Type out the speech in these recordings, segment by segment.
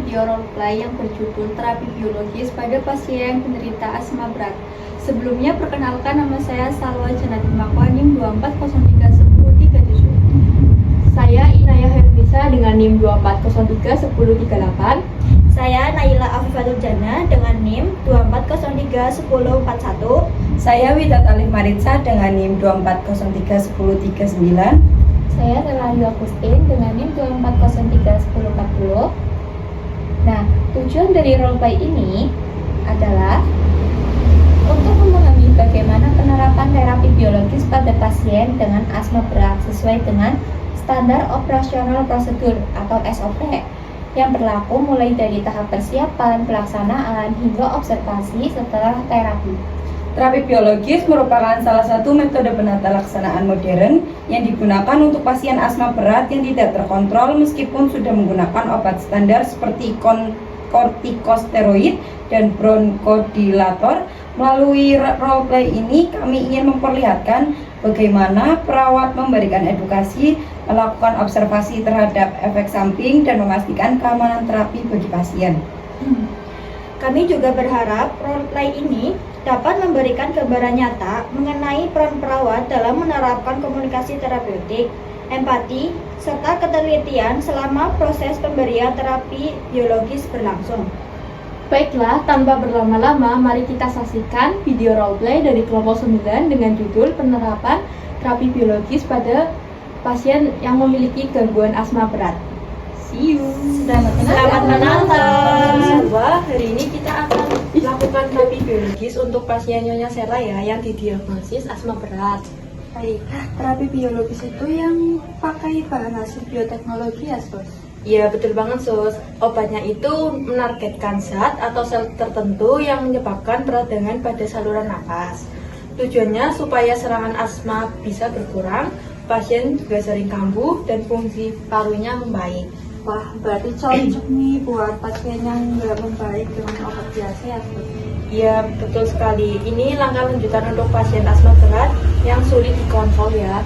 video roleplay yang berjudul terapi biologis pada pasien penderita asma berat. Sebelumnya perkenalkan, nama saya Salwa Janati Makwa, NIM 240310337. Saya Inayah Hernisa dengan NIM 2403138. Saya Naila Afifatul Jana dengan NIM 2403141. Saya Widat Alif Maritsa dengan NIM 2403139. Saya Relayu Agustin dengan NIM 2403140. Nah, tujuan dari roleplay ini adalah untuk memahami bagaimana penerapan terapi biologis pada pasien dengan asma berat sesuai dengan standar operasional prosedur atau SOP yang berlaku mulai dari tahap persiapan, pelaksanaan, hingga observasi setelah terapi. Terapi biologis merupakan salah satu metode penata laksanaan modern yang digunakan untuk pasien asma berat yang tidak terkontrol meskipun sudah menggunakan obat standar seperti kortikosteroid dan bronkodilator. Melalui roleplay ini kami ingin memperlihatkan bagaimana perawat memberikan edukasi, melakukan observasi terhadap efek samping, dan memastikan keamanan terapi bagi pasien. Kami juga berharap roleplay ini dapat memberikan gambaran nyata mengenai peran perawat dalam menerapkan komunikasi terapeutik, empati, serta ketelitian selama proses pemberian terapi biologis berlangsung. Baiklah, tanpa berlama-lama, mari kita saksikan video roleplay dari kelompok 9 dengan judul penerapan terapi biologis pada pasien yang memiliki gangguan asma berat. See you. Selamat menonton. Wah, hari ini kita akan lakukan terapi biologis untuk pasien Nyonya Sela ya, yang didiagnosis asma berat. Baik, terapi biologis itu yang pakai bahan hasil bioteknologi ya, Sos? Iya, betul banget, Sus. Obatnya itu menargetkan zat atau sel tertentu yang menyebabkan peradangan pada saluran nafas. Tujuannya supaya serangan asma bisa berkurang, pasien juga sering kambuh, dan fungsi parunya membaik. Wah, berarti cocok nih buat pasien yang nggak membaik dengan obat biasa ya, Sos? Iya, betul sekali. Ini langkah lanjutan untuk pasien asma berat yang sulit dikontrol ya.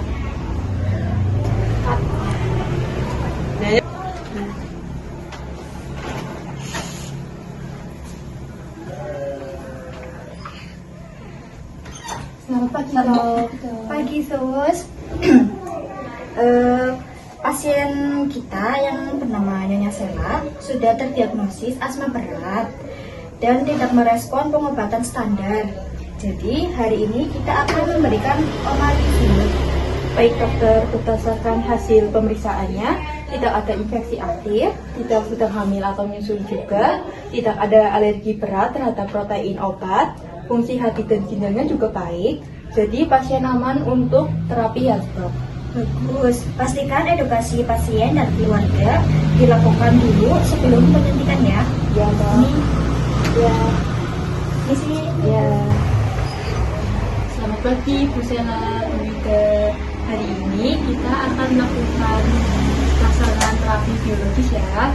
Selamat pagi, Pagi, Sus. Pasien kita yang bernama Nyonya Sela sudah terdiagnosis asma berat dan tidak merespon pengobatan standar. Jadi hari ini kita akan memberikan omalizumab. Baik dokter, berdasarkan hasil pemeriksaannya, tidak ada infeksi aktif, tidak sedang hamil atau menyusui juga, tidak ada alergi berat terhadap protein obat, fungsi hati dan ginjalnya juga baik, jadi pasien aman untuk terapi ya, dok. Bagus, pastikan edukasi pasien dan keluarga dilakukan dulu sebelum penyuntikan ya. Ya, dok. Ini, Ya, di sini. ya. Selamat pagi, Bu Sela, Bu Wida. Hari ini kita akan melakukan pelaksanaan terapi biologis ya.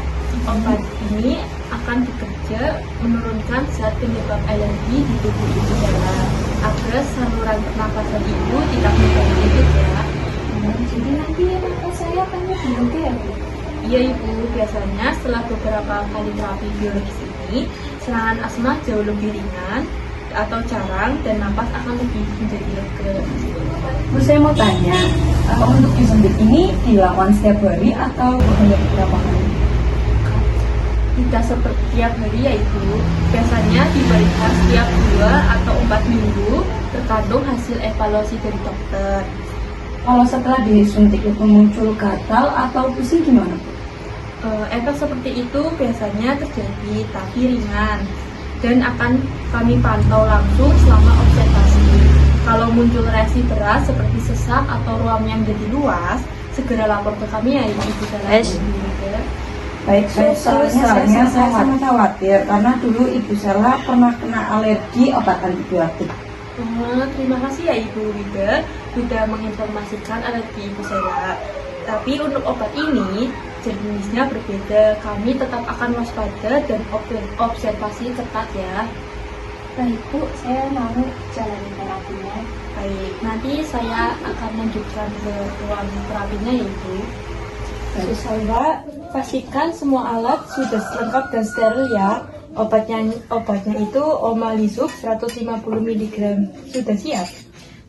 Obat ini akan bekerja menurunkan zat penyebab alergi di tubuh ibu Sela agar saluran pernapasan ibu tidak mengganggu ya. Jadi nanti nafas saya akan lebih lega ya, Bu? Iya, Ibu. Biasanya setelah beberapa kali terapi biologis ini, serangan asma jauh lebih ringan atau jarang dan napas akan lebih menjadi lega. Bu, saya mau tanya, untuk disuntik ini dilakukan setiap hari atau hanya beberapa hari? Tidak seperti tiap hari ya, Ibu. Biasanya diberikan setiap 2 atau 4 minggu tergantung hasil evaluasi dari dokter. Kalau setelah disuntik itu muncul gatal atau pusing gimana, Bu? Efek seperti itu biasanya terjadi tapi ringan dan akan kami pantau langsung selama observasi. Kalau muncul reaksi berat seperti sesak atau ruam yang jadi luas, segera lapor ke kami ya, Ibu Sela. Baik, soalnya saya sangat khawatir karena dulu Ibu Sela pernah kena alergi obat antibiotik. Terima kasih ya Ibu Wida sudah menginformasikan alergi Ibu Sela. Tapi untuk obat ini jenisnya berbeda. Kami tetap akan waspada dan observasi ketat ya. Baik Bu, saya mau jalani terapinya. Baik, nanti saya akan lanjutkan ke ruang terapinya ya Ibu. Mbak, pastikan semua alat sudah lengkap dan steril ya. Obatnya itu Omalisub 150 mg. Sudah siap?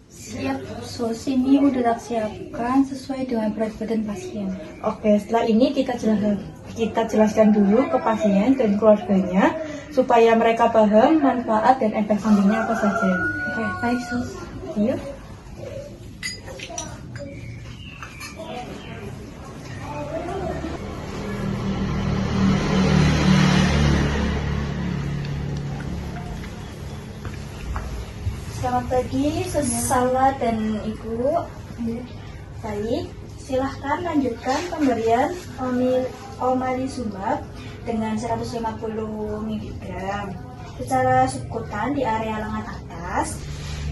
Siap, Sus. Ini udah tak siapkan sesuai dengan berat badan pasien. Oke, setelah ini kita jelaskan dulu ke pasien dan keluarganya supaya mereka paham manfaat dan efek sampingnya apa saja. Oke, baik, Sus. Yuk. Selamat pagi, Sala dan Ibu. Baik, silahkan lanjutkan pemberian omalizumab dengan 150 mg secara subkutan di area lengan atas.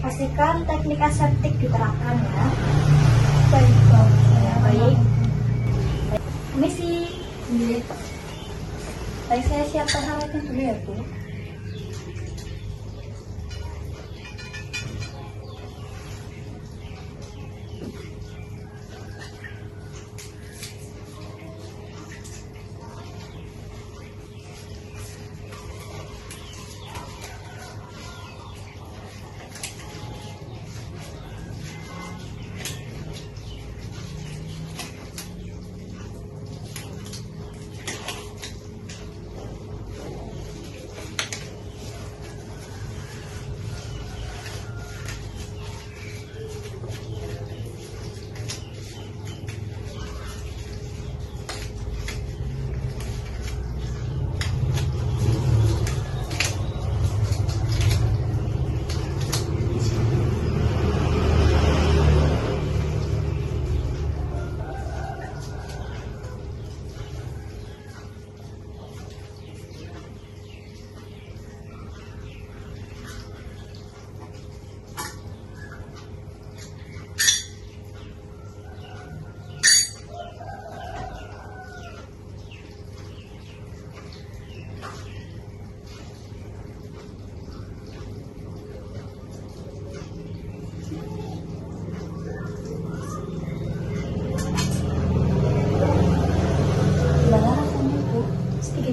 Pastikan teknik aseptik diterapkan ya. Baik, baik. Permisi. Baik, saya siapkan alatnya dulu ya, Bu.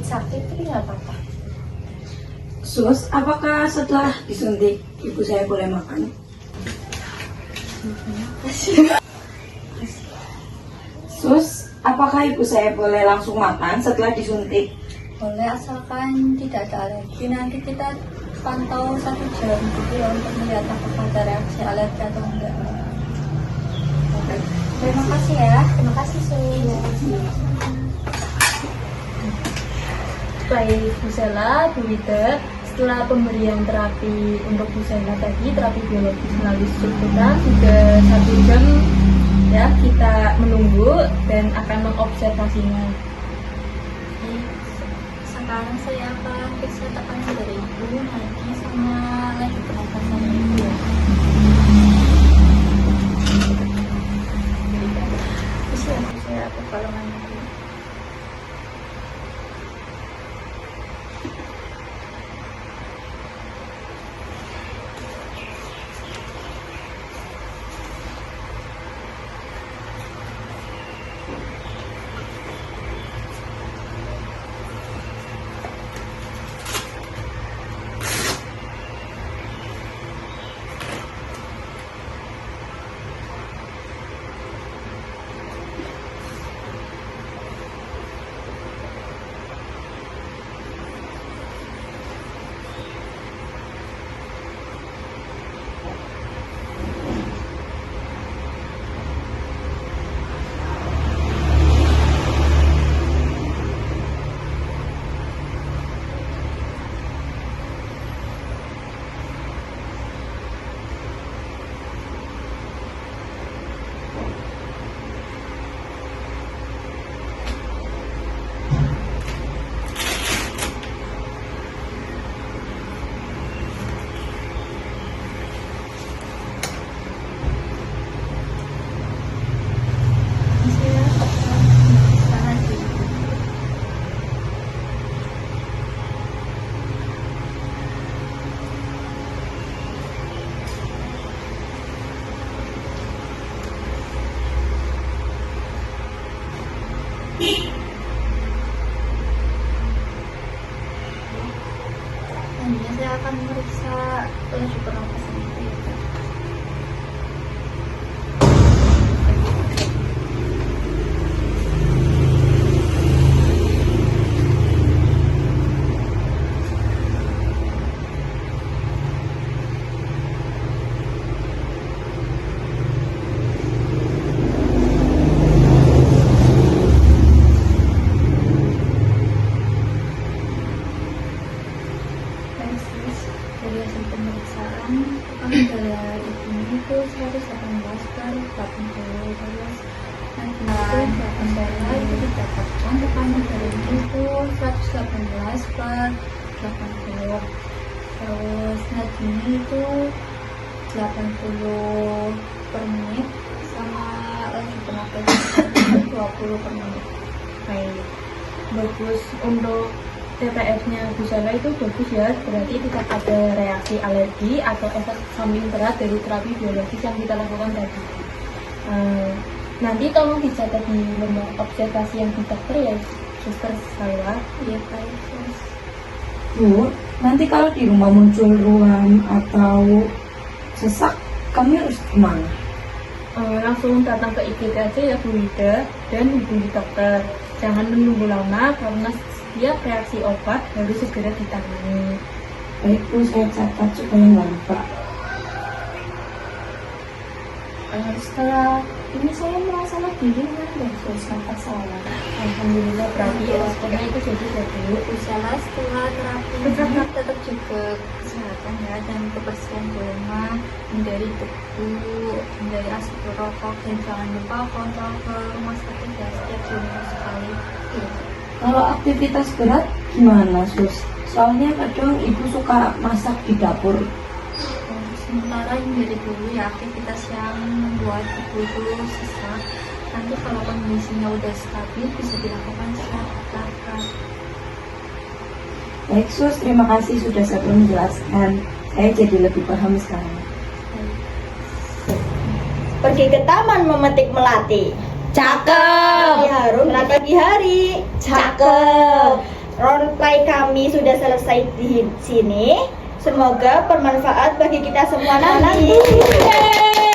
Sakit tapi nggak apa-apa. Sus, apakah setelah disuntik ibu saya boleh makan? Sus, apakah ibu saya boleh langsung makan setelah disuntik? Boleh asalkan tidak ada alergi. Nanti kita pantau 1 jam gitu ya untuk melihat apakah ada reaksi alergi atau enggak. Oke. Terima kasih ya. Terima kasih, Sus. Baik, Bu Sela, Bu Wida, setelah pemberian terapi untuk Bu Sela tadi, terapi biologis melalui subkutan sudah 1 jam ya, kita menunggu dan akan mengobservasinya. Sekarang saya akan periksa tekanan dari ibu, nanti sama lagi pernafasan ibu ya. Bisa saya pertolongan ibu. akan memeriksa laju pernapasan itu ya Kak. Dari hasil pemeriksaan gejala ibunya itu 118 per 80 terus nanti itu gejala itu didapatkan tekanan darahnya itu 118 per 80 terus nadinya itu 80 per menit sama laju pernapasan 20 per menit. Baik, bagus untuk TPS-nya Gusana itu bagus ya, berarti tidak ada reaksi alergi atau efek samping berat dari terapi biologis yang kita lakukan tadi. Nanti tolong dicatat di lembar observasi yang di dokter ya, suster saya. Iya Kak, terus Bu, nanti kalau di rumah muncul ruam atau sesak, kami harus gimana? Langsung datang ke IGD aja ya Bu Wida dan hubungi dokter. Jangan menunggu lama karena setiap reaksi obat harus segera ditangani. Baik Bu, saya catat supaya nggak lupa. setelah ini saya merasa lebih ringan dan suasana saya. Alhamdulillah, berarti responnya itu jadi Bu. Usaha setelah terapi ini tetap jaga kesehatan ya dan kebersihan di rumah, hindari debu, hindari asap rokok dan jangan lupa kontrol ke rumah sakit ya setiap 2 minggu sekali. Kalau aktivitas berat gimana, Sus? Soalnya kadang ibu suka masak di dapur. Untuk sementara hindari dulu ya aktivitas yang membuat ibu itu sesak. Nanti kalau kondisinya udah stabil bisa dilakukan secara bertahap. Baik Sus, terima kasih sudah selalu menjelaskan. Saya jadi lebih paham sekarang. Pergi ke taman memetik melati. Cakep! Harum di pagi hari. Cakep. Roleplay kami sudah selesai di sini. Semoga bermanfaat bagi kita semua nanti. Yeay!